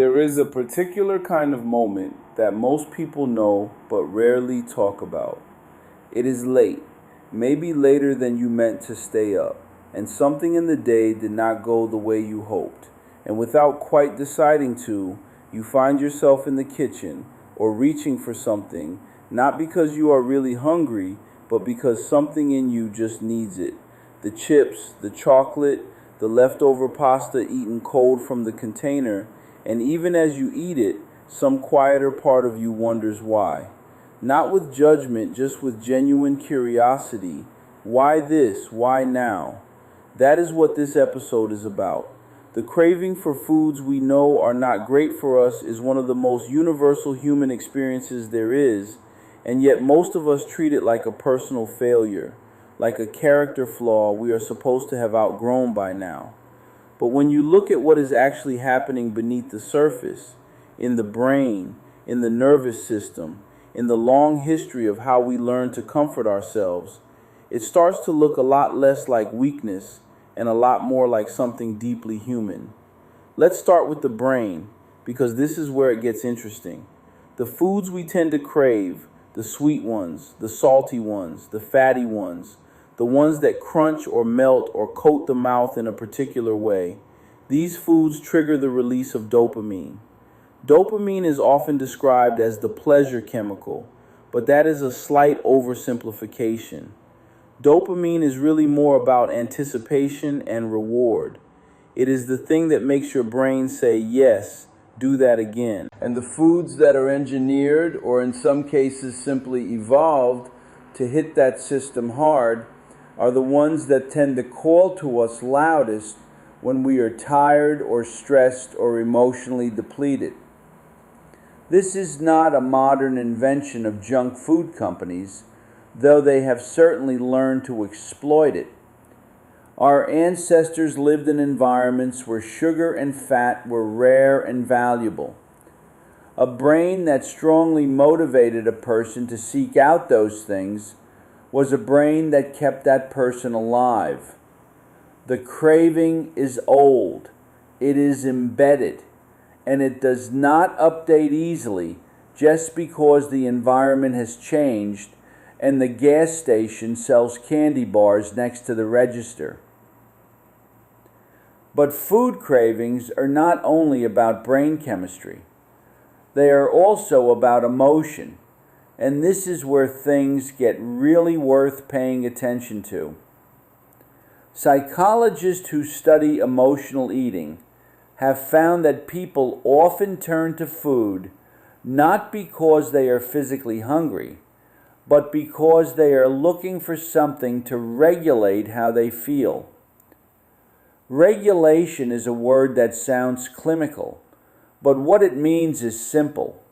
There is a particular kind of moment that most people know but rarely talk about. It is late, maybe later than you meant to stay up, and something in the day did not go the way you hoped. And without quite deciding to, you find yourself in the kitchen or reaching for something, not because you are really hungry, but because something in you just needs it. The chips, the chocolate, the leftover pasta eaten cold from the container, and even as you eat it, some quieter part of you wonders why. Not with judgment, just with genuine curiosity. Why this? Why now? That is what this episode is about. The craving for foods we know are not great for us is one of the most universal human experiences there is, and yet most of us treat it like a personal failure, like a character flaw we are supposed to have outgrown by now. But when you look at what is actually happening beneath the surface, in the brain, in the nervous system, in the long history of how we learn to comfort ourselves, it starts to look a lot less like weakness and a lot more like something deeply human. Let's start with the brain, because this is where it gets interesting. The foods we tend to crave, the sweet ones, the salty ones, the fatty ones, the ones that crunch or melt or coat the mouth in a particular way, these foods trigger the release of dopamine. Dopamine is often described as the pleasure chemical, but that is a slight oversimplification. Dopamine is really more about anticipation and reward. It is the thing that makes your brain say, yes, do that again. And the foods that are engineered, or in some cases simply evolved, to hit that system hard are the ones that tend to call to us loudest when we are tired or stressed or emotionally depleted. This is not a modern invention of junk food companies, though they have certainly learned to exploit it. Our ancestors lived in environments where sugar and fat were rare and valuable. A brain that strongly motivated a person to seek out those things was a brain that kept that person alive. The craving is old, it is embedded, and it does not update easily just because the environment has changed and the gas station sells candy bars next to the register. But food cravings are not only about brain chemistry. They are also about emotion, and this is where things get really worth paying attention to. Psychologists who study emotional eating have found that people often turn to food not because they are physically hungry, but because they are looking for something to regulate how they feel. Regulation is a word that sounds clinical, but what it means is simple.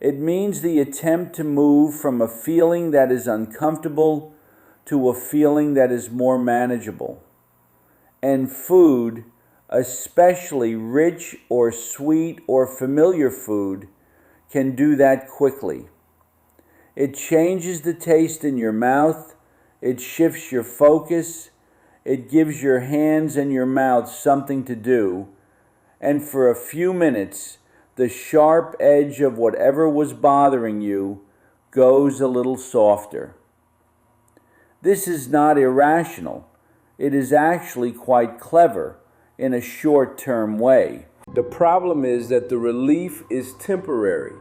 It means the attempt to move from a feeling that is uncomfortable to a feeling that is more manageable. And food, especially rich or sweet or familiar food, can do that quickly. It changes the taste in your mouth, it shifts your focus, it gives your hands and your mouth something to do, and for a few minutes, the sharp edge of whatever was bothering you goes a little softer. This is not irrational. It is actually quite clever in a short-term way. The problem is that the relief is temporary,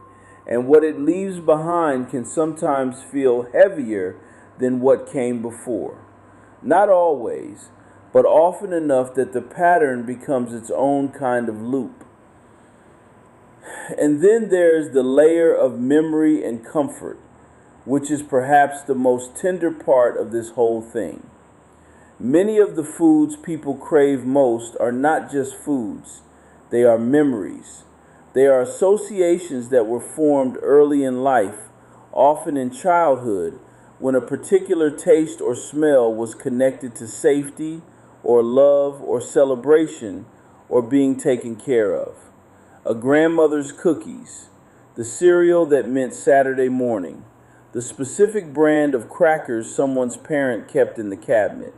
and what it leaves behind can sometimes feel heavier than what came before. Not always, but often enough that the pattern becomes its own kind of loop. And then there's the layer of memory and comfort, which is perhaps the most tender part of this whole thing. Many of the foods people crave most are not just foods, they are memories. They are associations that were formed early in life, often in childhood, when a particular taste or smell was connected to safety, or love, or celebration, or being taken care of. A grandmother's cookies, the cereal that meant Saturday morning, the specific brand of crackers someone's parent kept in the cabinet.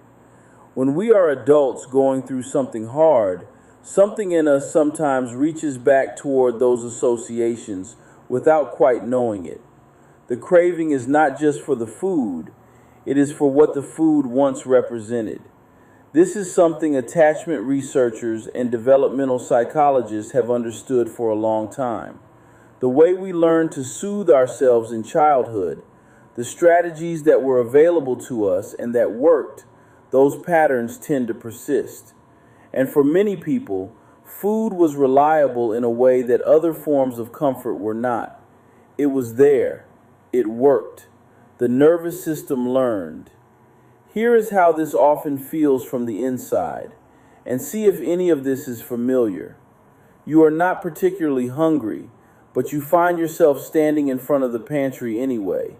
When we are adults going through something hard, Something in us sometimes reaches back toward those associations without quite knowing it. The craving is not just for the food, it is for what the food once represented. This is something attachment researchers and developmental psychologists have understood for a long time. The way we learn to soothe ourselves in childhood, the strategies that were available to us and that worked, those patterns tend to persist. And for many people, food was reliable in a way that other forms of comfort were not. It was there. It worked. The nervous system learned. Here is how this often feels from the inside, and see if any of this is familiar. You are not particularly hungry, but you find yourself standing in front of the pantry anyway.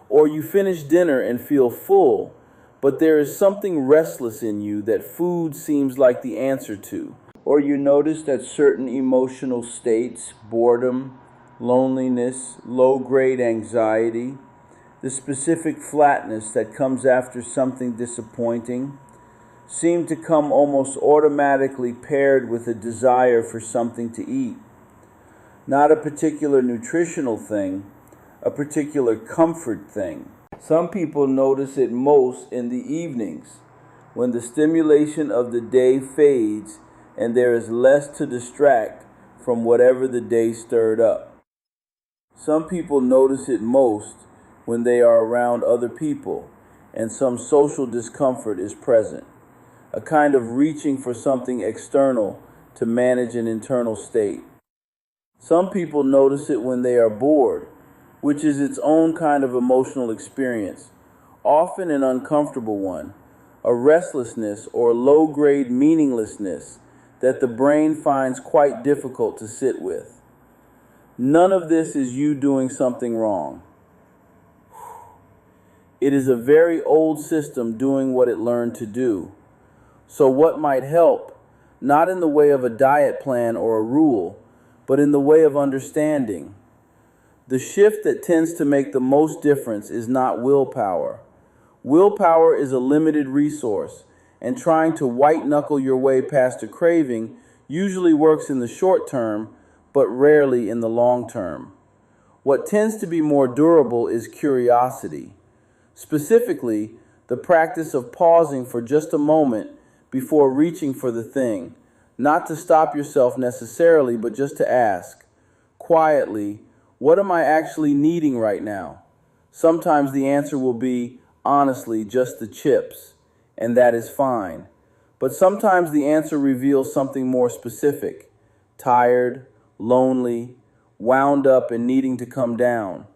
Or you finish dinner and feel full, but there is something restless in you that food seems like the answer to. Or you notice that certain emotional states, boredom, loneliness, low-grade anxiety, the specific flatness that comes after something disappointing, seem to come almost automatically paired with a desire for something to eat. Not a particular nutritional thing, a particular comfort thing. Some people notice it most in the evenings, when the stimulation of the day fades and there is less to distract from whatever the day stirred up. Some people notice it most when they are around other people and some social discomfort is present, a kind of reaching for something external to manage an internal state. Some people notice it when they are bored, which is its own kind of emotional experience, often an uncomfortable one, a restlessness or low-grade meaninglessness that the brain finds quite difficult to sit with. None of this is you doing something wrong. It is a very old system doing what it learned to do. So what might help, not in the way of a diet plan or a rule, but in the way of understanding? The shift that tends to make the most difference is not willpower. Willpower is a limited resource, and trying to white-knuckle your way past a craving usually works in the short term, but rarely in the long term. What tends to be more durable is curiosity. Specifically, the practice of pausing for just a moment before reaching for the thing, not to stop yourself necessarily, but just to ask, quietly, what am I actually needing right now? Sometimes the answer will be, honestly, just the chips, and that is fine. But sometimes the answer reveals something more specific, tired, lonely, wound up and needing to come down.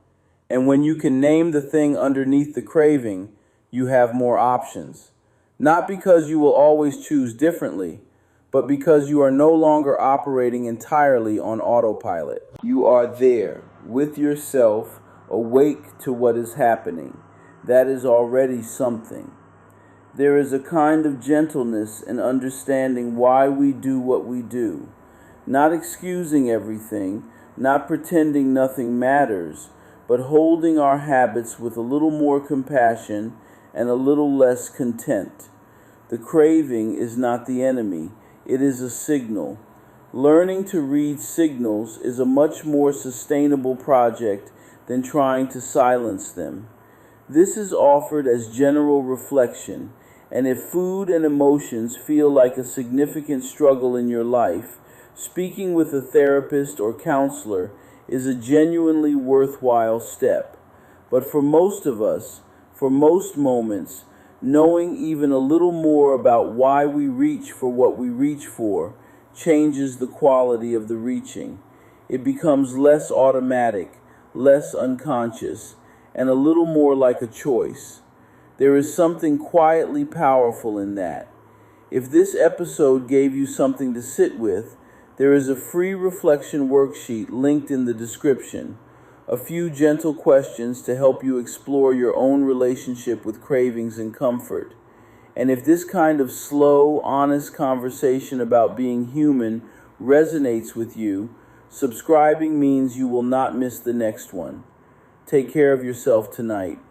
And when you can name the thing underneath the craving, you have more options. Not because you will always choose differently, but because you are no longer operating entirely on autopilot. You are there, with yourself, awake to what is happening. That is already something. There is a kind of gentleness in understanding why we do what we do. Not excusing everything, not pretending nothing matters, but holding our habits with a little more compassion and a little less content. The craving is not the enemy, it is a signal. Learning to read signals is a much more sustainable project than trying to silence them. This is offered as general reflection, and if food and emotions feel like a significant struggle in your life, speaking with a therapist or counselor is a genuinely worthwhile step. But for most of us, for most moments, knowing even a little more about why we reach for what we reach for changes the quality of the reaching. It becomes less automatic, less unconscious, and a little more like a choice. There is something quietly powerful in that. If this episode gave you something to sit with, there is a free reflection worksheet linked in the description. A few gentle questions to help you explore your own relationship with cravings and comfort. And if this kind of slow, honest conversation about being human resonates with you, subscribing means you will not miss the next one. Take care of yourself tonight.